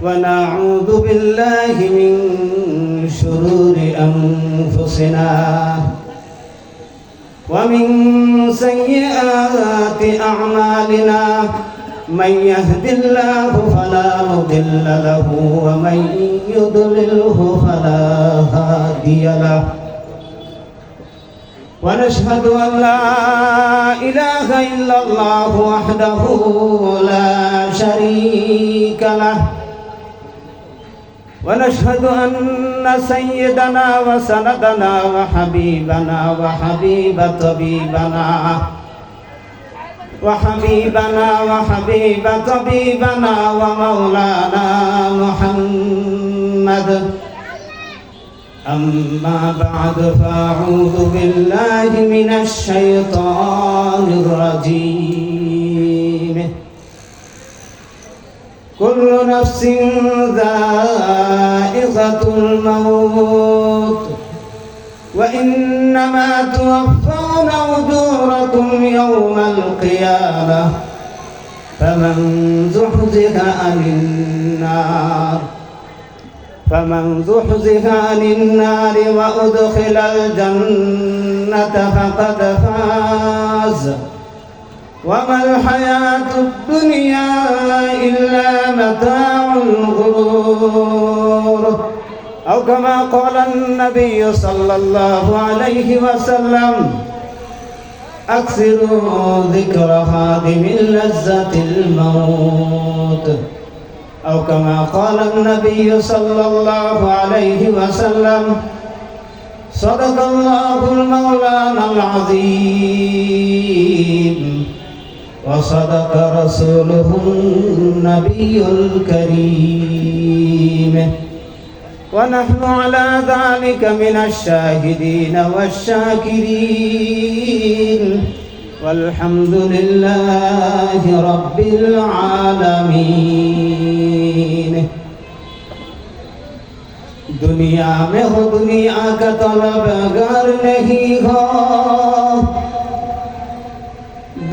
ونعوذ بالله من شرور أنفسنا ومن سيئات أعمالنا من يهد الله فلا مضل له ومن يضلله فلا هادي له ونشهد أن لا إله إلا الله وحده لا شريك له ونشهد أن سيدنا وسندنا وحبيبنا وحبيب طبيبنا ومولانا محمد. أما بعد فأعوذ بالله من الشيطان الرجيم. كل نفس ذائقة الموت وإنما توفون أجوركم يوم القيامة فمن زحزح عن النار وأدخل الجنة فقد فاز وما الحياة الدنيا إلا متاع الغرور أو كما قال النبي صلى الله عليه وسلم أكثروا ذكر خادم لذة الموت أو كما قال النبي صلى الله عليه وسلم صدق الله المولانا العظيم وصدق رسوله النبي الكريم ونحن على ذلك من الشاهدين والشاكرين والحمد لله رب العالمين. दुनिया में हो दुनिया का तलबगार नहीं हो,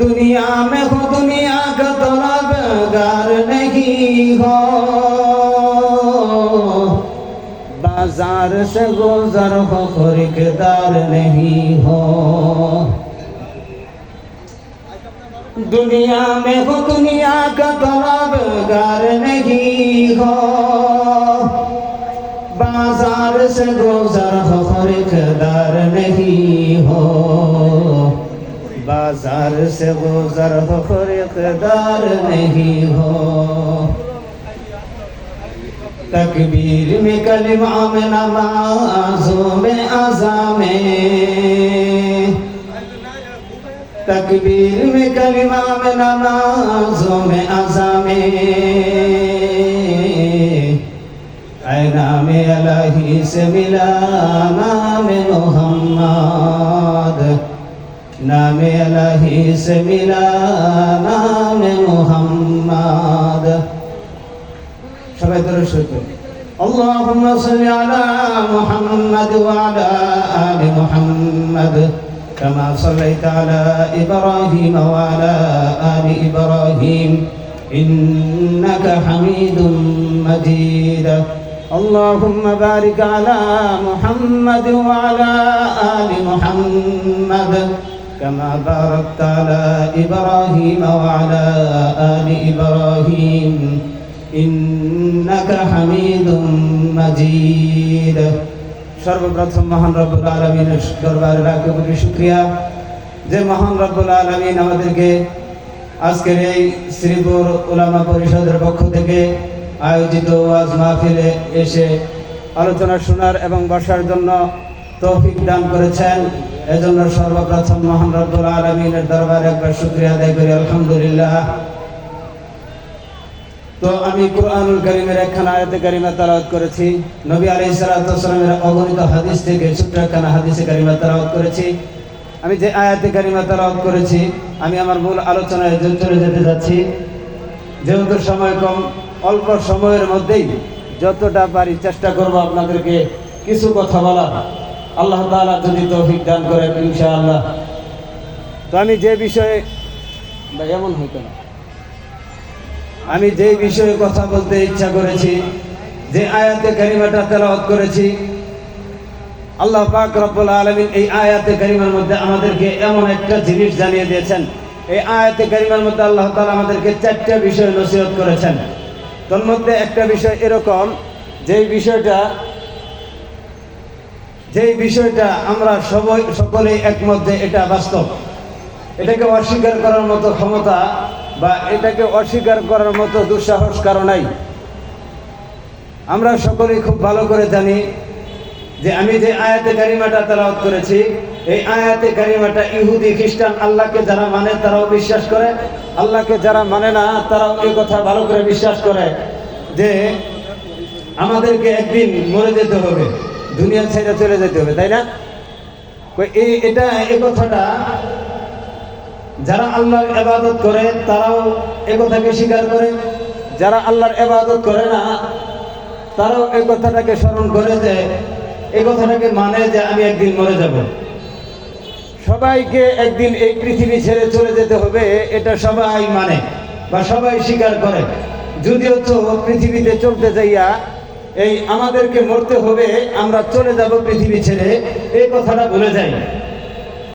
दुनिया में हो दुनिया का तलबगार नहीं हो, बाजार से गुजर हो खरीदार नहीं हो. दुनिया में हो दुनिया का तलबगार नहीं हो, बाजार से गुजर हो खरीदार नहीं हो, बाजार से गुजर हो खरीदार नहीं हो. तकबीर में कलिमा में नमाज़ों में अज़ा में, तकबीर में कलिमा में नमाज़ों में अज़ा में नाम अलही से मिला नाम मोहम्मद, नाम अलही से मिला नाम मोहम्मद. सबाई दुरूद पढ़ो. अल्लाहुम्मा सल्लि अला मुहम्मद व अला आलि मुहम्मद कमा सल्लैता अला इब्राहीम व अला आलि इब्राहीम इन्नका हमीदुम मजीद. اللهم بارك على محمد وعلى آل محمد كما باركت على إبراهيم وعلى آل إبراهيم إنك حميد مجيد. সর্বপ্রথম মহান রব্বুল আলামিনের দরবারে লাখ কোটি শুকরিয়া যে মহান রব্বুল আলামিন আমাদেরকে আজকের এই শ্রীপুর উলামা পরিষদের পক্ষ থেকে আয়োজিত ওয়াজ মাহফিলে এসে আলোচনা শোনার এবং বসার জন্য তৌফিক দান করেছেন. এজন্য সর্বপ্রথম মহান রব্বুল আলামিনের দরবারে একবার শুকরিয়া আদায় করি আলহামদুলিল্লাহ. তো আমি কুরআনুল কারীমের একখানা আয়াতে কারিমা তেলাওয়াত করেছি. নবী আলাইহিস সালাতু ওয়াস সালামের অগণিত হাদিস থেকে ছোট্ট একখানা হাদিসে কারিমা তেলাওয়াত করেছি. আমি যে আয়াতে কারিমা তেলাওয়াত করেছি আমি আমার মূল আলোচনায় চলে যেতে যাচ্ছি. যেহেতু সময় কম, অল্প সময়ের মধ্যেই যতটা পারি চেষ্টা করব আপনাদেরকে কিছু কথা বলার। আল্লাহ তাআলা যদি তৌফিক দান করেন ইনশাআল্লাহ। তো আমি যে বিষয়ে এমন হইতো না, আমি যে বিষয়ে কথা বলতে ইচ্ছা করেছি, যে আয়াতে কারিমাটা তেলাওয়াত করেছি, আল্লাহ পাক রব্বুল আলামিন এই আয়াতে কারিমার মধ্যে আমাদেরকে এমন একটা জিনিস জানিয়ে দিয়েছেন। এই আয়াতে কারিমার মধ্যে আল্লাহ তাআলা আমাদেরকে 4টা বিষয় নসিহত করেছেন। তার মধ্যে একটা বিষয় এরকম, যেই বিষয়টা আমরা সকলেই একমত যে এটা বাস্তব, এটাকে অস্বীকার করার মতো ক্ষমতা বা এটাকে অস্বীকার করার মতো দুঃসাহস কারো নাই। আমরা সকলেই খুব ভালো করে জানি যে আমি যে আয়াতে কারিমাটা তেলাওয়াত করেছি, এই আয়াতে কারিমাটা ইহুদি খ্রিস্টান আল্লাহকে যারা মানে তারাও বিশ্বাস করে, আল্লাহকে যারা মানে না তারাও এই কথা ভালো করে বিশ্বাস করে যে আমাদেরকে একদিন মরে যেতে হবে, দুনিয়া ছেড়ে চলে যেতে হবে, তাই না? এই কথাটা যারা আল্লাহর ইবাদত করে তারাও এই কথাকে স্বীকার করে, যারা আল্লাহর ইবাদত করে না তারাও এই কথাটাকে স্মরণ করে, যে এই কথাটাকে মানে যে আমি একদিন মরে যাব। সবাইকে একদিন এই পৃথিবী ছেড়ে চলে যেতে হবে, এটা সবাই মানে বা সবাই স্বীকার করে। যদিও তো পৃথিবীতে চলতে যাইয়া এই আমাদেরকে মরতে হবে, আমরা চলে যাব পৃথিবী ছেড়ে, এই কথাটা ভুলে যাই।